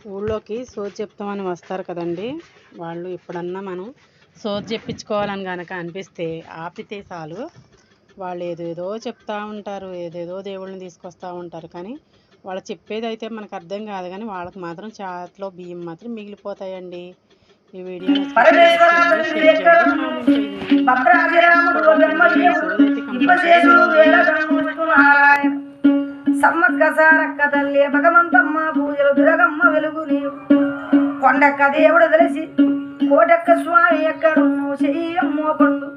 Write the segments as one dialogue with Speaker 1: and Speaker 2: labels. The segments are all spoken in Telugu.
Speaker 1: ఊళ్ళోకి సోది చెప్తామని వస్తారు కదండి. వాళ్ళు ఎప్పుడన్నా మనం సోది చెప్పించుకోవాలని కనుక అనిపిస్తే ఆపితే చాలు, వాళ్ళు ఏదేదో చెప్తూ ఉంటారు, ఏదేదో దేవుళ్ళని తీసుకొస్తూ ఉంటారు. కానీ వాళ్ళు చెప్పేది అయితే మనకు అర్థం కాదు, కానీ వాళ్ళకి మాత్రం చేతిలో బియ్యం మాత్రం మిగిలిపోతాయండి. ఈ వీడియో
Speaker 2: సమ్మక్క సారక్క తల్లి భగవంతమ్మ పూజలు దురగమ్మ వెలుగు నీవు కొండక్క దేవుడు తెలిసి కోటక్క స్వామి ఎక్కడున్ను చెయ్యమ్మో పండు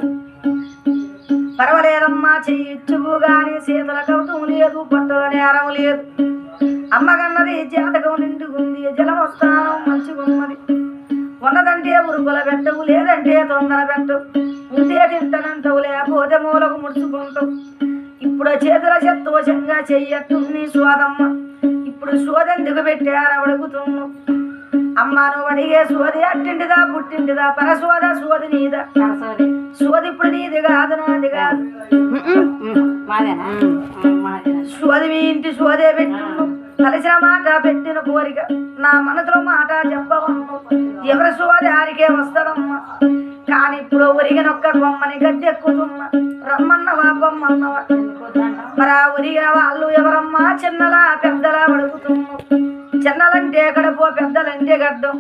Speaker 2: పర్వాలేదమ్మా చెయ్యిచ్చువు గాని చేతుల కవుతం లేదు, పట్టుల నేరం లేదు. అమ్మగన్నది జాతకం నిండుకుంది, జలమస్థానం మంచిగున్నది. ఉన్నదంటే ఉరుకుల పెట్టవు, లేదంటే తొందర పెట్టవు, ఉంటే తింటనంటవు, లేకపోతే మూలకు ముడుచుకుంటావు. ఇప్పుడు చేతుల సంతోషంగా చెయ్యట్టుంది సోదమ్మ. ఇప్పుడు సోదెందుకు పెట్టారు అడుగుతున్నావు. అమ్మ నువ్వు అడిగే సోది అట్టింటిదా పుట్టింటిదా పరసోద సోది నీదా? సోది ఇప్పుడు నీది కాదు, నాది కాదు. సోది మీ ఇంటి సోదే పెట్టు, కలిసిన మాట పెట్టిన కోరిక నా మనసులో మాట చెప్పవమ్మ. ఎవరి సోది ఆరికే వస్తదమ్మా. కానీ ఇప్పుడు ఒరిగినొక్క బొమ్మని గద్దెక్కుతున్నా, రమ్మన్నవా బొమ్మన్నవా? మరి ఆ ఒరిగిన వాళ్ళు ఎవరమ్మా? చిన్నలా పెద్దలా అడుగుతున్నావు. చిన్నలంటే కడుపో, పెద్దలంటే గడ్డం.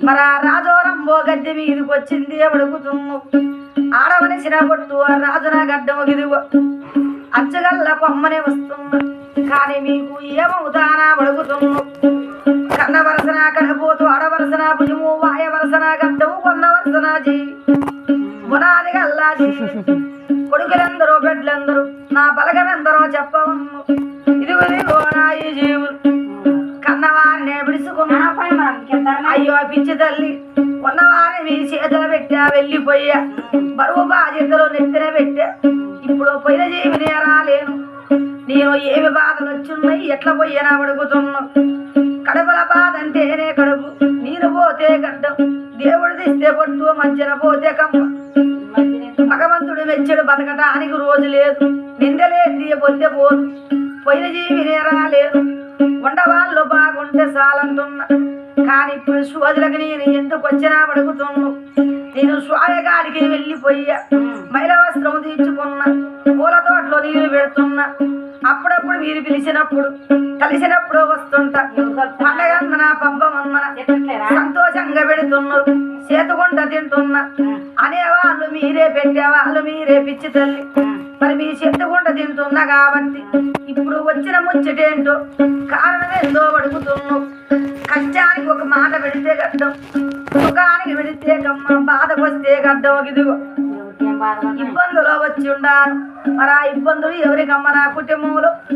Speaker 2: మరి ఆ రాజోరంబో గద్దె మీదికి వచ్చింది అడుగుతున్నావు. ఆడవనిసిన కొట్టు ఆ రాజున గడ్డము గిదిగో అచ్చగల్ల కొమ్మని వస్తున్నా. కానీ మీకు ఏమవుతానా అడుగుతున్నావు. కన్న వరసన కడపోతూ ఆడవరసన భుజము, వాయ వరసన గడ్డము, కొన్న వరసన చెయ్యి, గుణాది గల్లా చెయ్యి. కొడుకులందరూ బిడ్డలందరూ నా బలగమెందరో చెప్పవమ్ము. ఇదిగో ఇదిగో నా ఈ జీవులు కన్నవారినే విడుచుకున్నా. అయ్యో పిచ్చి తల్లి, ఉన్నవారిని మీ చేతులు పెట్టా, వెళ్ళిపోయా. బరువు బాధ్యతలు నెత్తిన పెట్టా. ఇప్పుడు పోయిన జీవినే రాలేను. నేను ఏమి బాధలు వచ్చున్నాయి, ఎట్లా పోయినా అడుగుతున్నావు. కడుపుల బాధ అంటేనే కడుపు, నీరు పోతే గడ్డం, దేవుడు తీస్తే పొట్టు, మంచిన పోతే కమ్మ. భగవంతుడు మెచ్చడు బతకటానికి రోజు లేదు, నిందలేది పొందే పోదు. పోయిన జీవినే రాలేదు, ఉండవాళ్ళు బాగుంటే చాలంటున్నా. కానీ ఇప్పుడు సోదరులకు నేను ఎందుకు వచ్చినా అడుగుతున్నావు. నేను స్వామిగాడికి వెళ్ళిపోయా, మైల వస్త్రం తీర్చుకున్నా, పూల తోటలో నీళ్లు పెడుతున్నా. అప్పుడప్పుడు మీరు పిలిచినప్పుడు కలిసినప్పుడు వస్తుంటా. పండగందన పంపమన్న సంతోషంగా పెడుతున్నారు, చేతుకుంట తింటున్నా. అనేవాళ్ళు మీరే, పెట్టేవాళ్ళు మీరే పిచ్చి తల్లి. మరి మీ చేతుకుంట తింటున్నా కాబట్టి ఇప్పుడు వచ్చిన ముచ్చటేంటో కారణం ఏందో అడుగుతున్నావు. కష్టానికి ఒక మాట పెడితే గడ్డం, సుఖానికి పెడితే కమ్మ, బాధకు వస్తే గడ్డం. ఇదిగో ఇబ్బందులో వచ్చి ఉండాను. మరి ఆ ఇబ్బందులు ఎవరికమ్మ? నా కుటుంబంలో